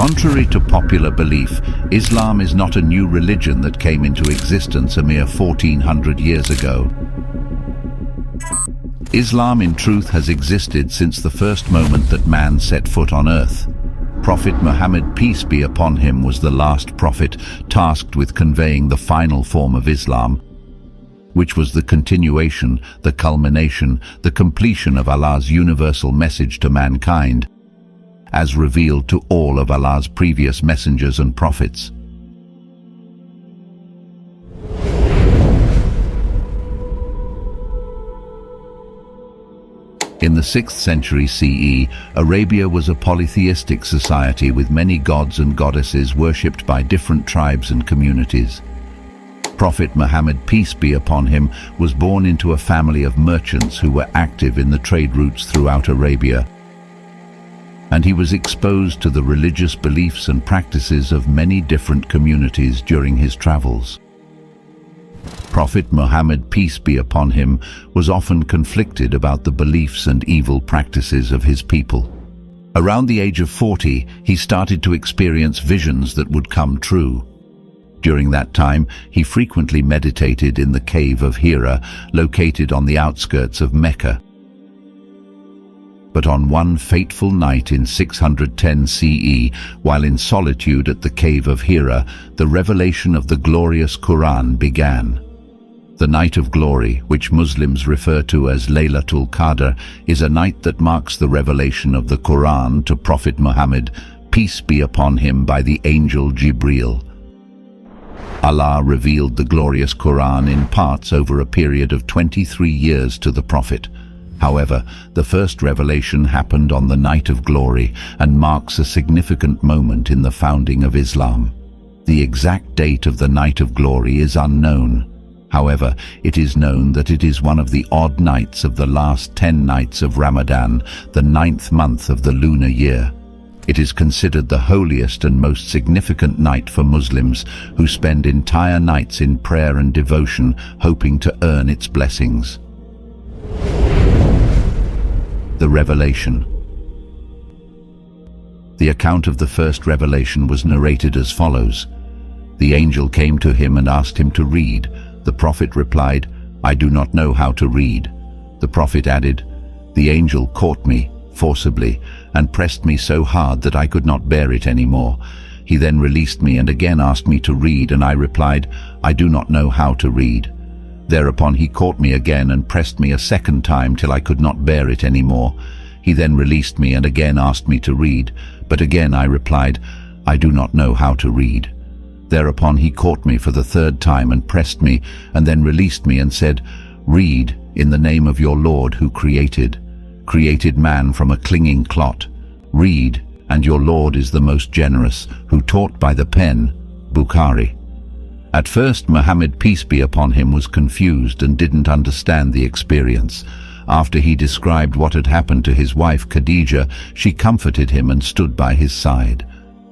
Contrary to popular belief, Islam is not a new religion that came into existence a mere 1400 years ago. Islam in truth has existed since the first moment that man set foot on earth. Prophet Muhammad, peace be upon him, was the last prophet tasked with conveying the final form of Islam, which was the continuation, the culmination, the completion of Allah's universal message to mankind, as revealed to all of Allah's previous messengers and prophets. In the 6th century CE, Arabia was a polytheistic society with many gods and goddesses worshipped by different tribes and communities. Prophet Muhammad, peace be upon him, was born into a family of merchants who were active in the trade routes throughout Arabia, and he was exposed to the religious beliefs and practices of many different communities during his travels. Prophet Muhammad, peace be upon him, was often conflicted about the beliefs and evil practices of his people. Around the age of 40, he started to experience visions that would come true. During that time, he frequently meditated in the cave of Hira, located on the outskirts of Mecca. But on one fateful night in 610 CE, while in solitude at the cave of Hira, the revelation of the glorious Quran began. The Night of Glory, which Muslims refer to as Laylatul Qadr, is a night that marks the revelation of the Quran to Prophet Muhammad, peace be upon him, by the angel Jibreel. Allah revealed the glorious Quran in parts over a period of 23 years to the Prophet. However, the first revelation happened on the Night of Glory and marks a significant moment in the founding of Islam. The exact date of the Night of Glory is unknown. However, it is known that it is one of the odd nights of the last 10 nights of Ramadan, the 9th month of the lunar year. It is considered the holiest and most significant night for Muslims, who spend entire nights in prayer and devotion, hoping to earn its blessings. The Revelation. The account of the first revelation was narrated as follows. The angel came to him and asked him to read. The Prophet replied, I do not know how to read. The Prophet added, the angel caught me forcibly and pressed me so hard that I could not bear it anymore. He then released me and again asked me to read, and I replied, I do not know how to read. Thereupon he caught me again and pressed me a second time till I could not bear it anymore. He then released me and again asked me to read, but again I replied, I do not know how to read. Thereupon he caught me for the third time and pressed me, and then released me and said, read in the name of your Lord who created man from a clinging clot. Read, and your Lord is the most generous, who taught by the pen. Bukhari. At first, Muhammad, peace be upon him, was confused and didn't understand the experience. After he described what had happened to his wife Khadija, she comforted him and stood by his side.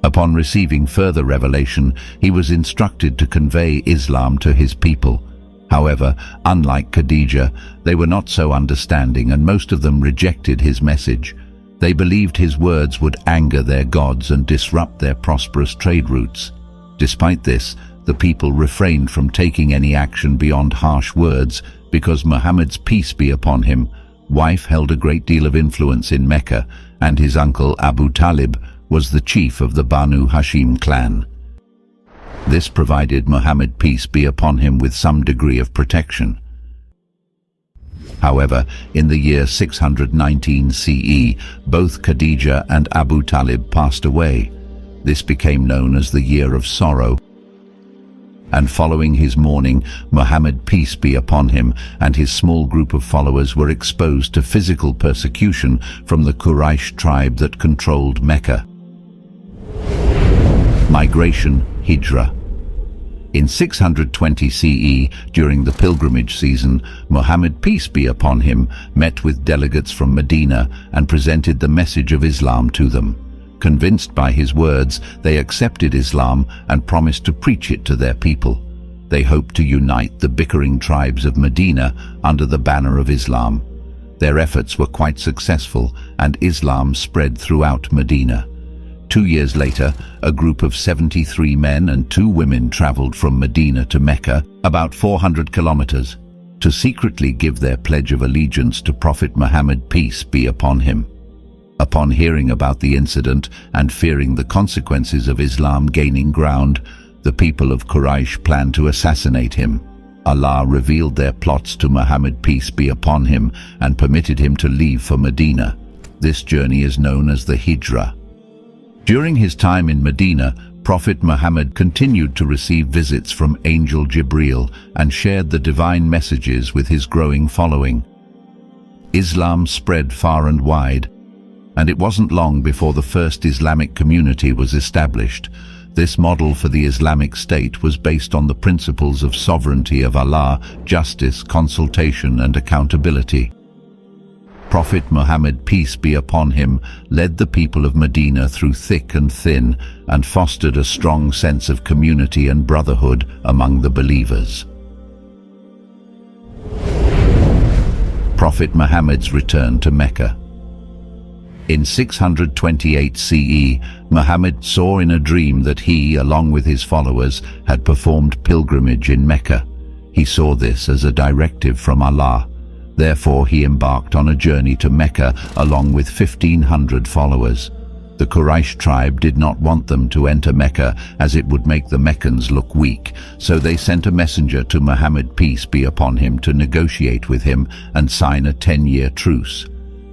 Upon receiving further revelation, he was instructed to convey Islam to his people. However, unlike Khadija, they were not so understanding, and most of them rejected his message. They believed his words would anger their gods and disrupt their prosperous trade routes. Despite this, the people refrained from taking any action beyond harsh words because Muhammad's, peace be upon him, wife held a great deal of influence in Mecca, and his uncle Abu Talib was the chief of the Banu Hashim clan. This provided Muhammad, peace be upon him, with some degree of protection. However, in the year 619 CE, both Khadija and Abu Talib passed away. This became known as the Year of Sorrow. And following his mourning, Muhammad, peace be upon him, and his small group of followers were exposed to physical persecution from the Quraysh tribe that controlled Mecca. Migration, Hijra. In 620 CE, during the pilgrimage season, Muhammad, peace be upon him, met with delegates from Medina and presented the message of Islam to them. Convinced by his words, they accepted Islam and promised to preach it to their people. They hoped to unite the bickering tribes of Medina under the banner of Islam. Their efforts were quite successful, and Islam spread throughout Medina. 2 years later, a group of 73 men and 2 women traveled from Medina to Mecca, about 400 kilometers, to secretly give their pledge of allegiance to Prophet Muhammad, peace be upon him. Upon hearing about the incident and fearing the consequences of Islam gaining ground, the people of Quraysh planned to assassinate him. Allah revealed their plots to Muhammad, peace be upon him, and permitted him to leave for Medina. This journey is known as the Hijrah. During his time in Medina, Prophet Muhammad continued to receive visits from Angel Jibreel and shared the divine messages with his growing following. Islam spread far and wide, and it wasn't long before the first Islamic community was established. This model for the Islamic State was based on the principles of sovereignty of Allah, justice, consultation, and accountability. Prophet Muhammad, peace be upon him, led the people of Medina through thick and thin and fostered a strong sense of community and brotherhood among the believers. Prophet Muhammad's return to Mecca. In 628 CE, Muhammad saw in a dream that he, along with his followers, had performed pilgrimage in Mecca. He saw this as a directive from Allah. Therefore, he embarked on a journey to Mecca along with 1,500 followers. The Quraysh tribe did not want them to enter Mecca as it would make the Meccans look weak, so they sent a messenger to Muhammad, peace be upon him, to negotiate with him and sign a 10-year truce.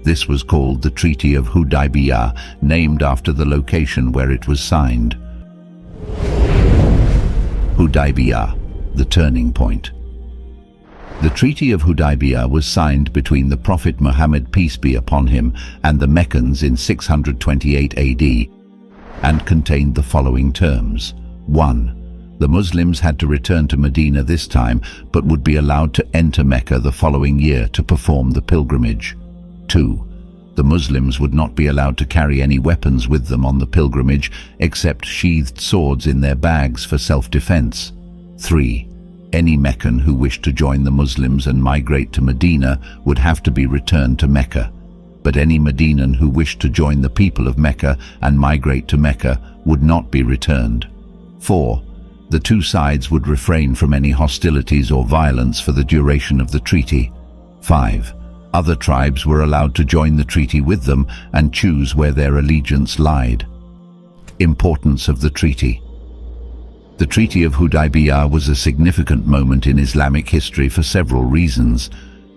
This was called the Treaty of Hudaybiyah, named after the location where it was signed. Hudaybiyah, the turning point. The Treaty of Hudaybiyah was signed between the Prophet Muhammad, peace be upon him, and the Meccans in 628 AD and contained the following terms. 1. The Muslims had to return to Medina this time, but would be allowed to enter Mecca the following year to perform the pilgrimage. 2. The Muslims would not be allowed to carry any weapons with them on the pilgrimage except sheathed swords in their bags for self-defense. 3. Any Meccan who wished to join the Muslims and migrate to Medina would have to be returned to Mecca, but any Medinan who wished to join the people of Mecca and migrate to Mecca would not be returned. 4. The two sides would refrain from any hostilities or violence for the duration of the treaty. 5. Other tribes were allowed to join the treaty with them and choose where their allegiance lied. Importance of the treaty. The Treaty of Hudaybiyah was a significant moment in Islamic history for several reasons.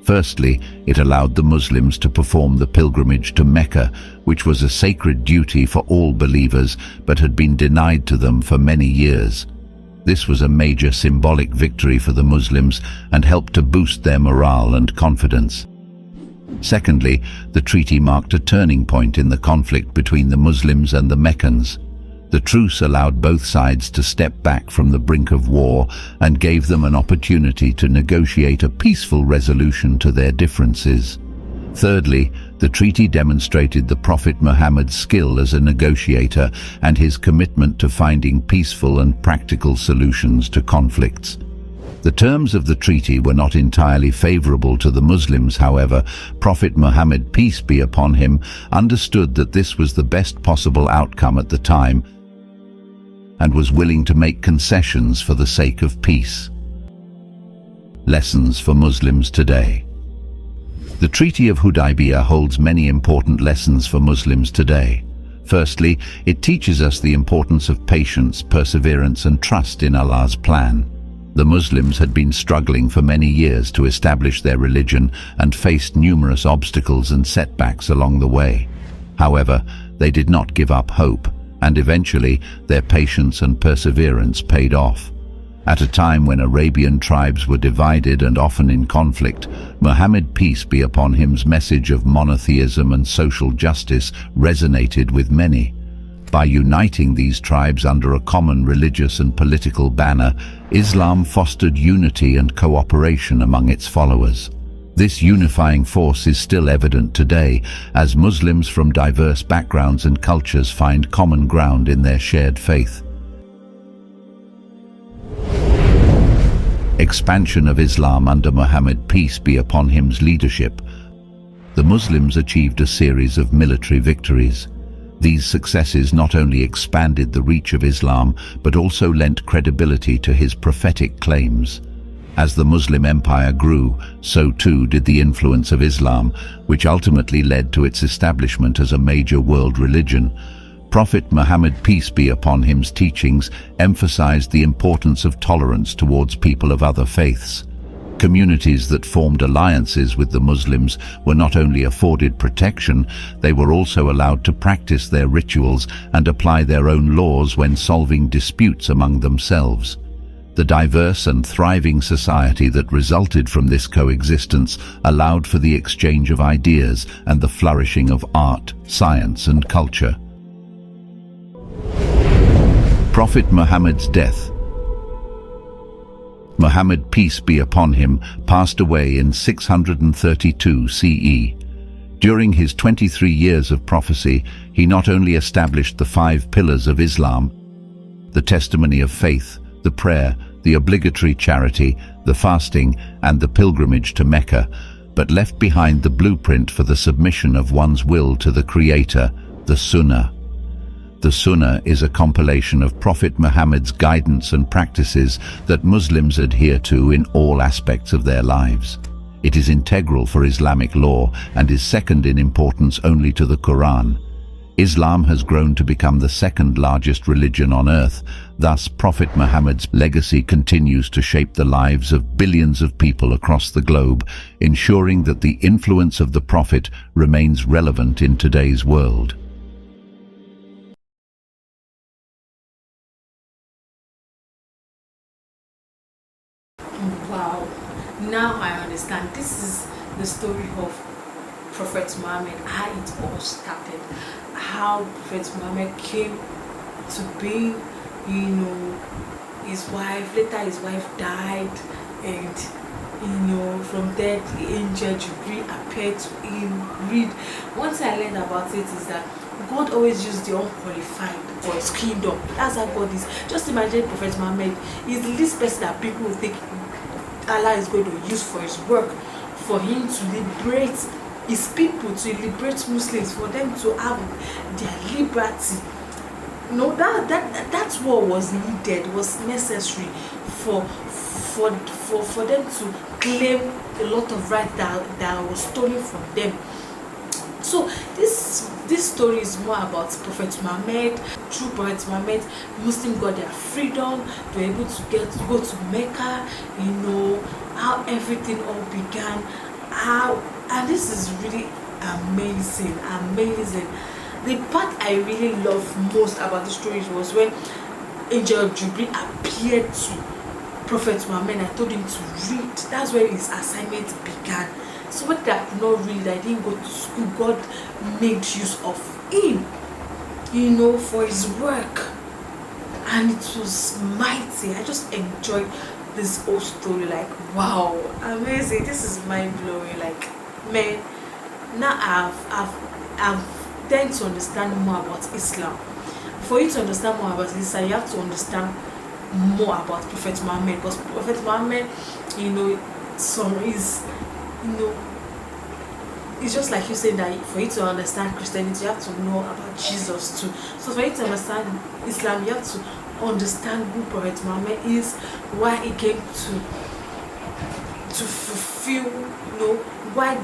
Firstly, it allowed the Muslims to perform the pilgrimage to Mecca, which was a sacred duty for all believers but had been denied to them for many years. This was a major symbolic victory for the Muslims and helped to boost their morale and confidence. Secondly, the treaty marked a turning point in the conflict between the Muslims and the Meccans. The truce allowed both sides to step back from the brink of war and gave them an opportunity to negotiate a peaceful resolution to their differences. Thirdly, the treaty demonstrated the Prophet Muhammad's skill as a negotiator and his commitment to finding peaceful and practical solutions to conflicts. The terms of the treaty were not entirely favorable to the Muslims, however. Prophet Muhammad, peace be upon him, understood that this was the best possible outcome at the time and was willing to make concessions for the sake of peace. Lessons for Muslims today. The Treaty of Hudaybiyah holds many important lessons for Muslims today. Firstly, it teaches us the importance of patience, perseverance, and trust in Allah's plan. The Muslims had been struggling for many years to establish their religion and faced numerous obstacles and setbacks along the way. However, they did not give up hope, and eventually their patience and perseverance paid off. At a time when Arabian tribes were divided and often in conflict, Muhammad, peace be upon him's message of monotheism and social justice resonated with many. By uniting these tribes under a common religious and political banner, Islam fostered unity and cooperation among its followers. This unifying force is still evident today, as Muslims from diverse backgrounds and cultures find common ground in their shared faith. Expansion of Islam under Muhammad, peace be upon him's leadership. The Muslims achieved a series of military victories. These successes not only expanded the reach of Islam, but also lent credibility to his prophetic claims. As the Muslim empire grew, so too did the influence of Islam, which ultimately led to its establishment as a major world religion. Prophet Muhammad, peace be upon him's teachings emphasized the importance of tolerance towards people of other faiths. Communities that formed alliances with the Muslims were not only afforded protection, they were also allowed to practice their rituals and apply their own laws when solving disputes among themselves. The diverse and thriving society that resulted from this coexistence allowed for the exchange of ideas and the flourishing of art, science, and culture. Prophet Muhammad's death. Muhammad, peace be upon him, passed away in 632 CE. During his 23 years of prophecy, he not only established the 5 pillars of Islam, the testimony of faith, the prayer, the obligatory charity, the fasting, and the pilgrimage to Mecca, but left behind the blueprint for the submission of one's will to the Creator, the Sunnah. The Sunnah is a compilation of Prophet Muhammad's guidance and practices that Muslims adhere to in all aspects of their lives. It is integral for Islamic law and is second in importance only to the Quran. Islam has grown to become the second largest religion on earth. Thus, Prophet Muhammad's legacy continues to shape the lives of billions of people across the globe, ensuring that the influence of the Prophet remains relevant in today's world. Wow, now I understand. This is the story of Prophet Muhammad, how it all started, how Prophet Muhammad came to be, his wife. Later his wife died, and from there the angel Zakir appeared to him. One thing I learned about it is that God always used the unqualified for his kingdom. That's how God is. Just imagine Prophet Muhammad is the least person that people will think Allah is going to use for his work, for him to liberate his people, to liberate Muslims, for them to have their liberty. That's what was needed, was necessary for them to claim a lot of right that was stolen from them. So this story is more about Prophet Muhammad. Through Prophet Muhammad, Muslims got their freedom. They were able to go to Mecca. How everything all began. And this is really amazing. The part I really love most about the story was when Angel Jubilee appeared to Prophet Muhammad and told him to read. That's where his assignment began. So what that could not read, I didn't go to school, God made use of him, for his work. And it was mighty. I just enjoyed this whole story. Like, wow, amazing. This is mind-blowing. Like, man, now I've tend to understand more about Islam. For you to understand more about Islam, you have to understand more about Prophet Muhammad, because Prophet Muhammad, it's just like you saying that for you to understand Christianity, you have to know about Jesus too. So for you to understand Islam, you have to understand who Prophet Muhammad is, why he came to fulfill, why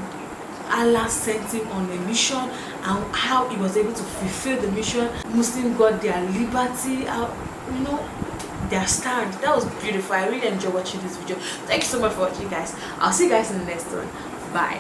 Allah sent him on a mission, and how he was able to fulfill the mission. Muslims got their liberty, their stand. That was beautiful. I really enjoyed watching this video. Thank you so much for watching, guys. I'll see you guys in the next one. Bye.